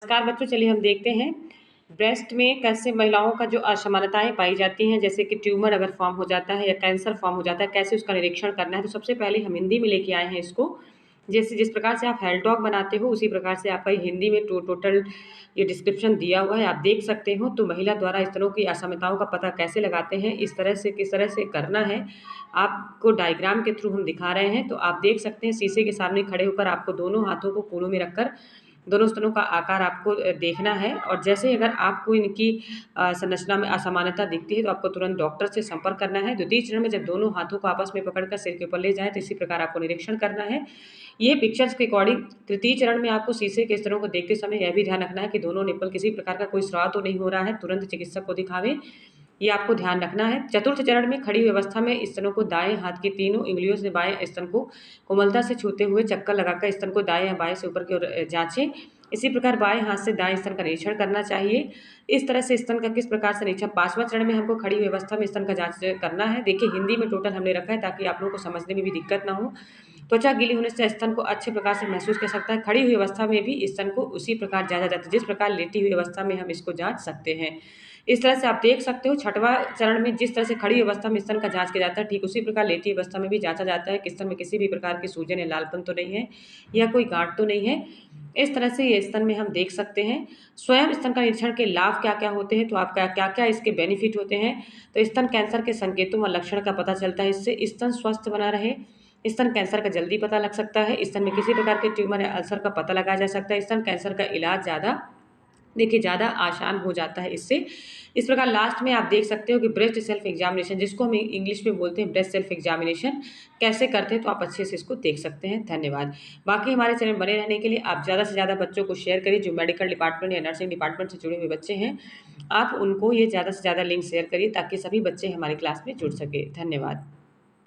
नमस्कार बच्चों, चलिए हम देखते हैं ब्रेस्ट में कैसे महिलाओं का जो असमानताएं पाई जाती हैं, जैसे कि ट्यूमर अगर फॉर्म हो जाता है या कैंसर फॉर्म हो जाता है, कैसे उसका निरीक्षण करना है। तो सबसे पहले हम हिंदी में लेके आए हैं इसको। जैसे जिस प्रकार से आप हेल्थ टॉक बनाते हो उसी प्रकार से आपका हिंदी में टोटल ये डिस्क्रिप्शन दिया हुआ है, आप देख सकते हो। तो महिला द्वारा इस तरह की असमानताओं का पता कैसे लगाते हैं, इस तरह से किस तरह से करना है, आपको डायग्राम के थ्रू हम दिखा रहे हैं। तो आप देख सकते हैं शीशे के सामने खड़े होकर आपको दोनों हाथों को कोनों में रखकर दोनों स्तनों का आकार आपको देखना है। और जैसे ही अगर आपको इनकी संरचना में असमानता दिखती है तो आपको तुरंत डॉक्टर से संपर्क करना है। द्वितीय चरण में जब दोनों हाथों को आपस में पकड़कर सिर के ऊपर ले जाएं तो इसी प्रकार आपको निरीक्षण करना है। ये पिक्चर्स के अकॉर्डिंग तृतीय चरण में आपको शीशे के स्तरों को देखते समय यह भी ध्यान रखना है कि दोनों निप्पल किसी प्रकार का कोई स्राव तो नहीं हो रहा है, तुरंत चिकित्सक को दिखावें, ये आपको ध्यान रखना है। चतुर्थ चरण में खड़ी अवस्था में स्तनों को दाएं हाथ की तीनों उंगलियों से बाएं स्तन को कोमलता से छूते हुए चक्कर लगाकर स्तन को दाएं या बाएं से ऊपर की ओर जांचें। इसी प्रकार बाएं हाथ से दाएं स्तन का निरीक्षण करना चाहिए। इस तरह से स्तन का किस प्रकार से निरीक्षण, पांचवां चरण में हमको खड़ी हुई अवस्था में स्तन का जांच करना है। देखिए हिंदी में टोटल हमने रखा है ताकि आप लोगों को समझने में भी दिक्कत ना हो। त्वचा गीली होने से स्तन को अच्छे प्रकार से महसूस कर सकता है। खड़ी हुई अवस्था में भी स्तन को उसी प्रकार जांचा जाता है जिस प्रकार लेटी हुई अवस्था में हम इसको जांच सकते हैं। इस तरह से आप देख सकते हो छठवां चरण में जिस तरह से खड़ी अवस्था में स्तन का जांच किया जाता है, ठीक उसी प्रकार लेटी अवस्था में भी जांचा जाता है कि स्तन में किसी भी प्रकार की सूजन या लालपन तो नहीं है या कोई गांठ तो नहीं है। इस तरह से ये स्तन में हम देख सकते हैं। स्वयं स्तन का निरीक्षण के लाभ क्या क्या होते हैं, तो आपका क्या क्या इसके बेनिफिट होते हैं। तो स्तन कैंसर के संकेतों व लक्षण का पता चलता है, इससे स्तन स्वस्थ बना रहे। स्तन कैंसर का जल्दी पता लग सकता है। स्तन में किसी प्रकार के ट्यूमर या अल्सर का पता लगाया जा सकता है। स्तन कैंसर का इलाज ज़्यादा आसान हो जाता है इससे। इस प्रकार लास्ट में आप देख सकते हो कि ब्रेस्ट सेल्फ एग्जामिनेशन, जिसको हम इंग्लिश में बोलते हैं ब्रेस्ट सेल्फ एग्जामिनेशन, कैसे करते हैं, तो आप अच्छे से इसको देख सकते हैं। धन्यवाद। बाकी हमारे चैनल बने रहने के लिए आप ज़्यादा से ज़्यादा बच्चों को शेयर करिए। जो मेडिकल डिपार्टमेंट या नर्सिंग डिपार्टमेंट से जुड़े हुए बच्चे हैं, आप उनको ये ज़्यादा से ज़्यादा लिंक शेयर करिए ताकि सभी बच्चे हमारी क्लास में जुड़ सके। धन्यवाद।